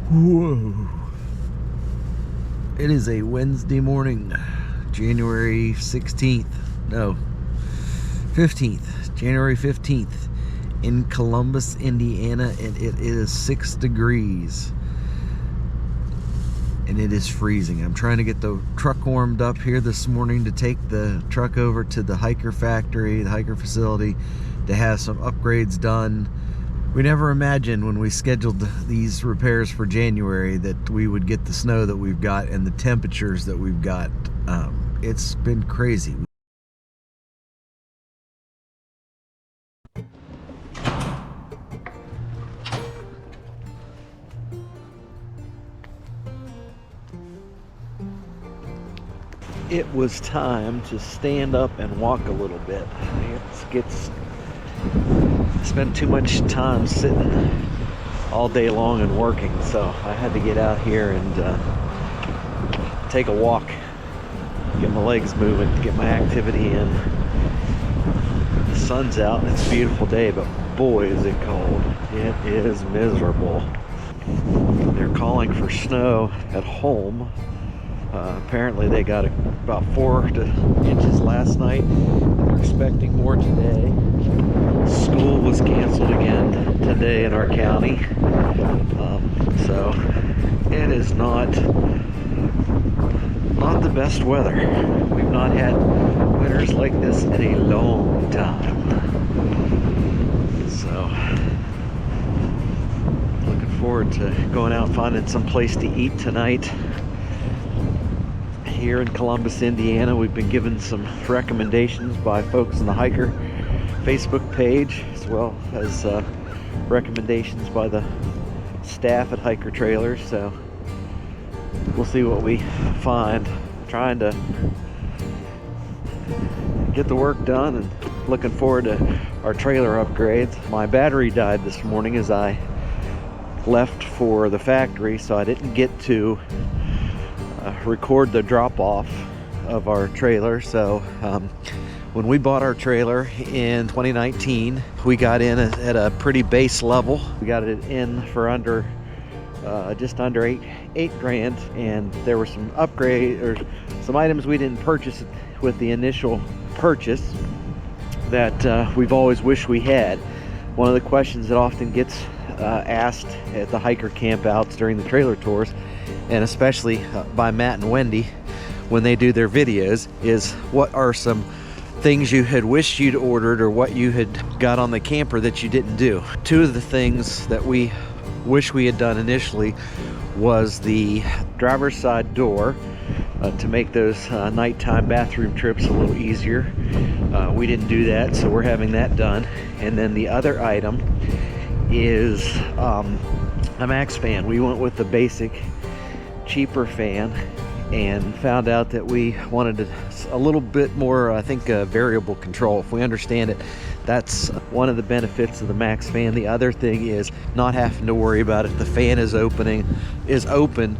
Whoa. It is a Wednesday morning, January 16th. No, 15th. January 15th in Columbus, Indiana, and it is 6 degrees. And it is freezing. I'm trying to get the truck warmed up here this morning to take the truck over to the Hiker factory, the Hiker facility, to have some upgrades done. We never imagined when we scheduled these repairs for January that we would get the snow that we've got and the temperatures that we've got. It's been crazy. It was time to stand up and walk a little bit. Spend too much time sitting all day long and working, so I had to get out here and take a walk, get my legs moving, get my activity in. The sun's out, it's a beautiful day, but boy is it cold. It is miserable. They're calling for snow at home. Apparently they got about 4 inches last night. They're expecting more today. School was canceled again today in our county. So it is not the best weather. We've not had winters like this in a long time. So looking forward to going out and finding some place to eat tonight. Here in Columbus, Indiana, we've been given some recommendations by folks in the Hiker Facebook page, as well as recommendations by the staff at Hiker Trailers. So we'll see what we find. Trying to get the work done and looking forward to our trailer upgrades. My battery died this morning as I left for the factory, so I didn't get to record the drop-off of our trailer. So when we bought our trailer in 2019, we got in at a pretty base level. We got it in for under just under eight grand, and there were some some items we didn't purchase with the initial purchase that we've always wished we had. One of the questions that often gets asked at the Hiker campouts during the trailer tours, and especially by Matt and Wendy when they do their videos, is what are some things you had wished you'd ordered or what you had got on the camper that you didn't do. Two of the things that we wish we had done initially was the driver's side door to make those nighttime bathroom trips a little easier. We didn't do that, so we're having that done. And then the other item is a max fan. We went with the basic cheaper fan and found out that we wanted a little bit more, I think, variable control. If we understand it, that's one of the benefits of the max fan. The other thing is not having to worry about if the fan is open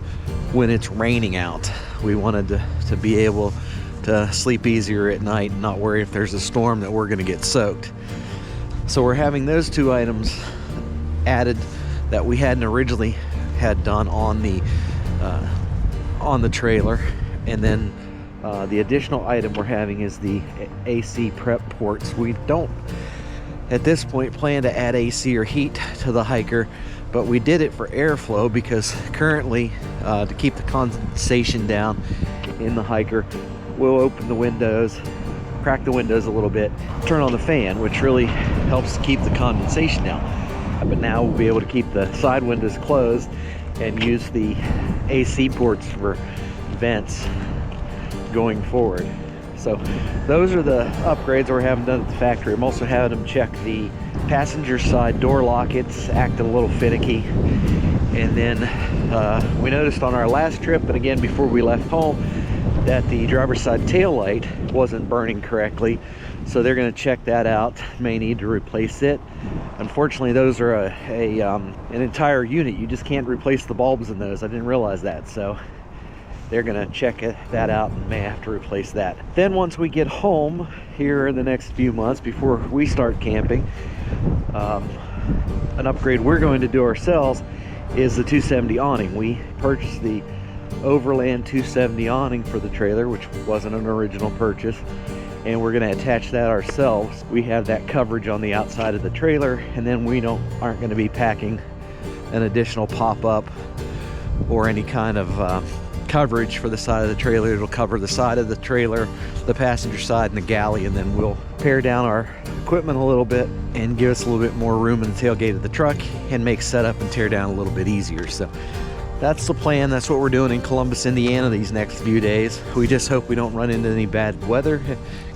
when it's raining out. We wanted to be able to sleep easier at night and not worry if there's a storm that we're going to get soaked. So we're having those two items added that we hadn't originally had done on the trailer. And then the additional item we're having is the AC prep ports. We don't at this point plan to add AC or heat to the Hiker, but we did it for airflow because currently to keep the condensation down in the Hiker, we'll open the windows, crack the windows a little bit, turn on the fan, which really helps keep the condensation down. But now we'll be able to keep the side windows closed and use the AC ports for vents going forward. So those are the upgrades we're having done at the factory. I'm also having them check the passenger side door lock. It's acting a little finicky. And then we noticed on our last trip, and again before we left home, that the driver's side tail light wasn't burning correctly. So they're going to check that out. May need to replace it. Unfortunately, those are an entire unit. You just can't replace the bulbs in those. I didn't realize that. So they're going to check that out and may have to replace that. Then once we get home here in the next few months before we start camping, an upgrade we're going to do ourselves is the 270 awning. We purchased the Overland 270 awning for the trailer, which wasn't an original purchase, and we're going to attach that ourselves. We have that coverage on the outside of the trailer, and then we aren't going to be packing an additional pop-up or any kind of coverage for the side of the trailer. It'll cover the side of the trailer, the passenger side, and the galley, and then we'll pare down our equipment a little bit and give us a little bit more room in the tailgate of the truck and make setup and tear down a little bit easier. So that's the plan. That's what we're doing in Columbus, Indiana these next few days. We just hope we don't run into any bad weather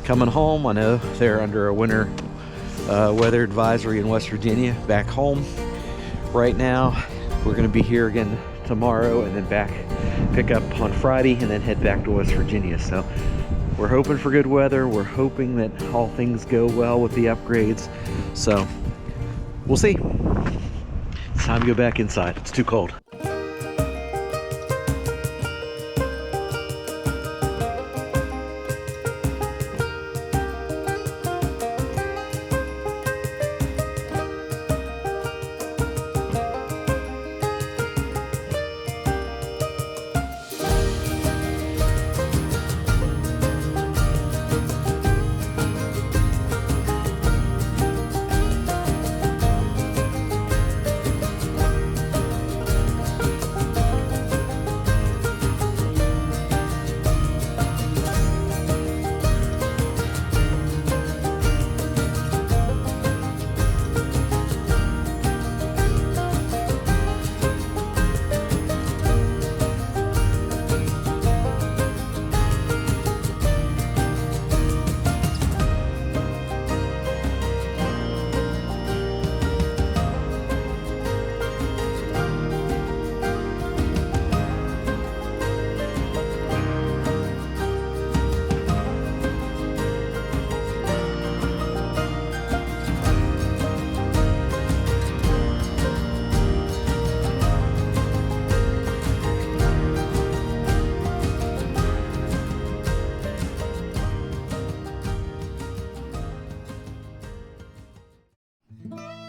coming home. I know they're under a winter weather advisory in West Virginia back home right now. We're going to be here again tomorrow and then pick up on Friday and then head back to West Virginia. So we're hoping for good weather. We're hoping that all things go well with the upgrades. So we'll see. It's time to go back inside. It's too cold.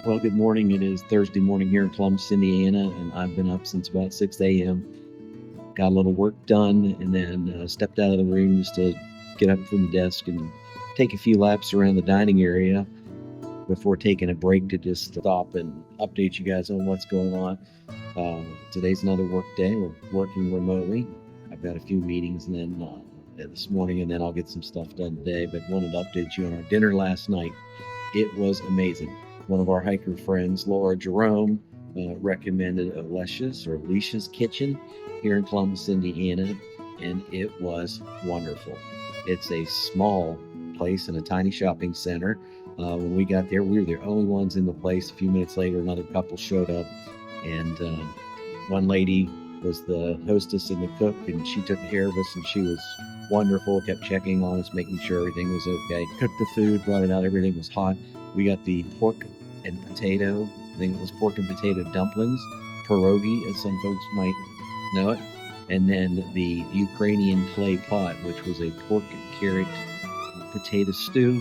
Well, good morning. It is Thursday morning here in Columbus, Indiana, and I've been up since about 6 a.m. Got a little work done and then stepped out of the room just to get up from the desk and take a few laps around the dining area before taking a break to just stop and update you guys on what's going on. Today's another work day. We're working remotely. I've got a few meetings and then this morning, and then I'll get some stuff done today, but wanted to update you on our dinner last night. It was amazing. One of our hiker friends, Laura Jerome, recommended Alicia's Kitchen here in Columbus, Indiana, and it was wonderful. It's a small place in a tiny shopping center. When we got there, we were the only ones in the place. A few minutes later, another couple showed up, and one lady was the hostess and the cook, and she took care of us, and she was wonderful, kept checking on us, making sure everything was okay. Cooked the food, brought it out, everything was hot. We got the pork and potato, I think it was pork and potato dumplings, pierogi, as some folks might know it, and then the Ukrainian clay pot, which was a pork and carrot potato stew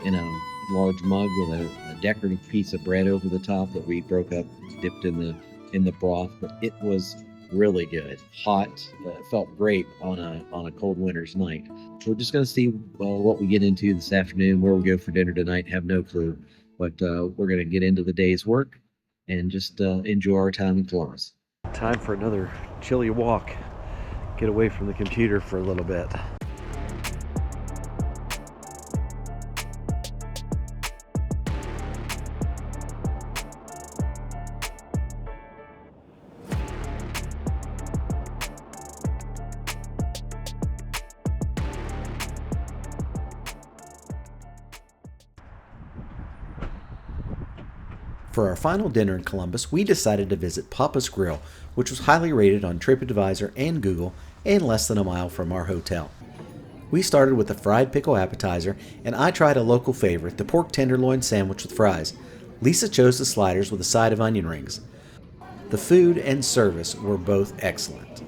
in a large mug with a decorative piece of bread over the top that we broke up, dipped in the broth. But it was really good, hot, felt great on a cold winter's night. So we're just going to see what we get into this afternoon, where we go for dinner tonight. Have no clue, But we're going to get into the day's work and just enjoy our time in Columbus. Time for another chilly walk. Get away from the computer for a little bit. For our final dinner in Columbus, we decided to visit Papa's Grill, which was highly rated on TripAdvisor and Google and less than a mile from our hotel. We started with a fried pickle appetizer, and I tried a local favorite, the pork tenderloin sandwich with fries. Lisa chose the sliders with a side of onion rings. The food and service were both excellent.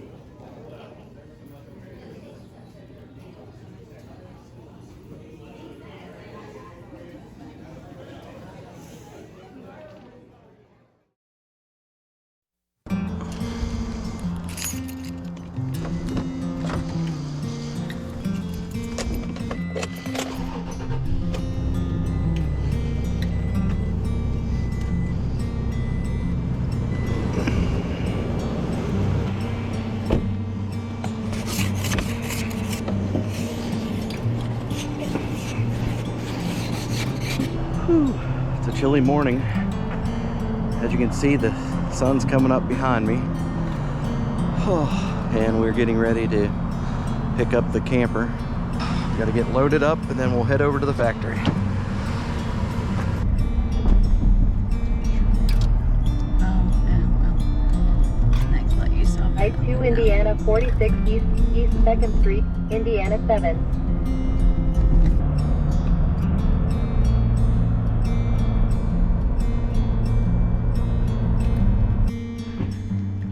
It's a chilly morning. As you can see, the sun's coming up behind me. And we're getting ready to pick up the camper. Got to get loaded up and then we'll head over to the factory. I-2 Indiana 46 East 2nd Street, Indiana 7.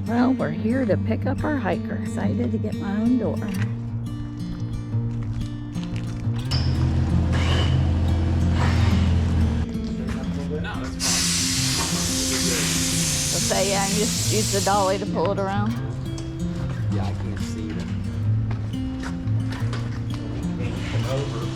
Well, we're here to pick up our hiker. Excited to get my own door. So say, yeah, and just use the dolly to pull it around. Yeah, I can't see them. Come over.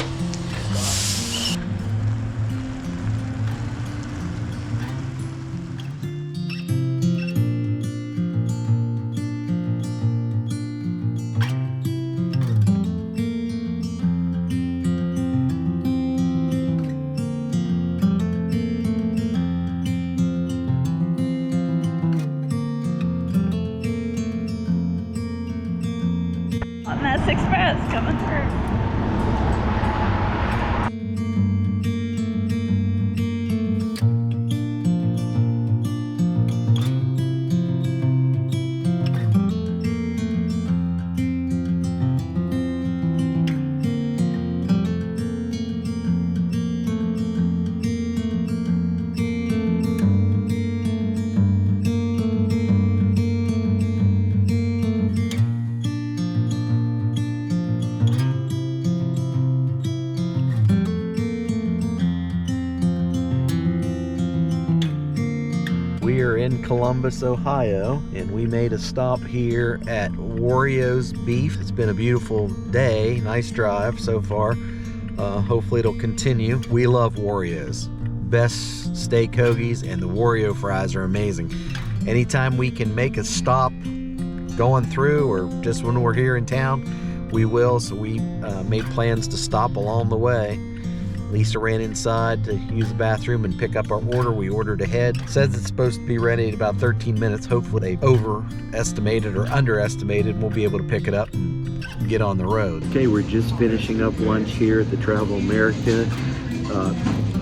On that express coming through. We are in Columbus, Ohio, and we made a stop here at Wario's Beef. It's been a beautiful day, nice drive so far. Hopefully it'll continue. We love Wario's. Best steak hoagies, and the Wario fries are amazing. Anytime we can make a stop going through or just when we're here in town, we will. So we made plans to stop along the way. Lisa ran inside to use the bathroom and pick up our order. We ordered ahead. It says it's supposed to be ready in about 13 minutes. Hopefully they overestimated or underestimated. We'll be able to pick it up and get on the road. Okay, we're just finishing up lunch here at the Travel America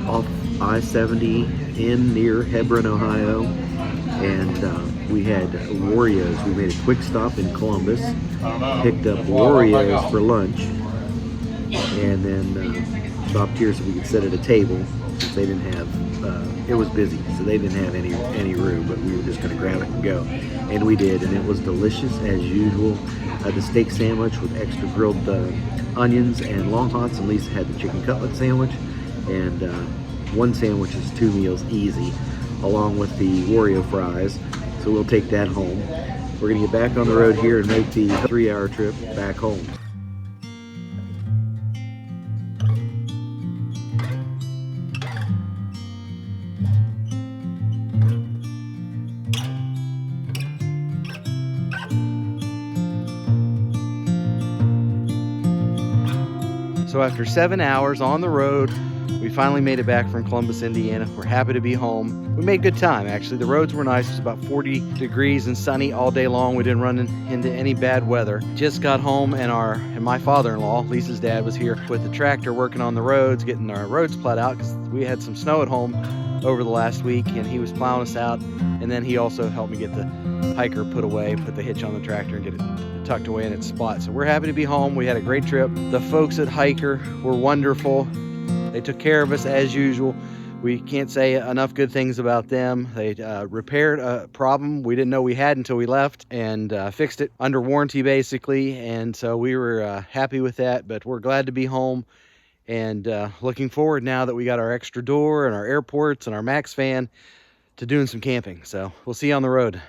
off I-70 in near Hebron, Ohio. And we had Wario's. We made a quick stop in Columbus, picked up Wario's for lunch, and then stopped here so we could sit at a table since they didn't have, it was busy, so they didn't have any room, but we were just gonna grab it and go. And we did, and it was delicious as usual. The steak sandwich with extra grilled onions and long hots, and Lisa had the chicken cutlet sandwich. And one sandwich is 2 meals easy, along with the Wario fries. So we'll take that home. We're gonna get back on the road here and make the 3-hour trip back home. So after 7 hours on the road, we finally made it back from Columbus, Indiana. We're happy to be home. We made good time, actually. The roads were nice. It was about 40 degrees and sunny all day long. We didn't run into any bad weather. Just got home, and my father-in-law, Lisa's dad, was here with the tractor working on the roads, getting our roads plowed out because we had some snow at home over the last week, and he was plowing us out. And then he also helped me get the Hiker put away, put the hitch on the tractor and get it tucked away in its spot. So we're happy to be home. We had a great trip. The folks at Hiker were wonderful. They took care of us as usual. We can't say enough good things about them. They repaired a problem we didn't know we had until we left, and fixed it under warranty basically. And so we were happy with that, but we're glad to be home, and looking forward now that we got our extra door and our airports and our Max fan to doing some camping. So we'll see you on the road.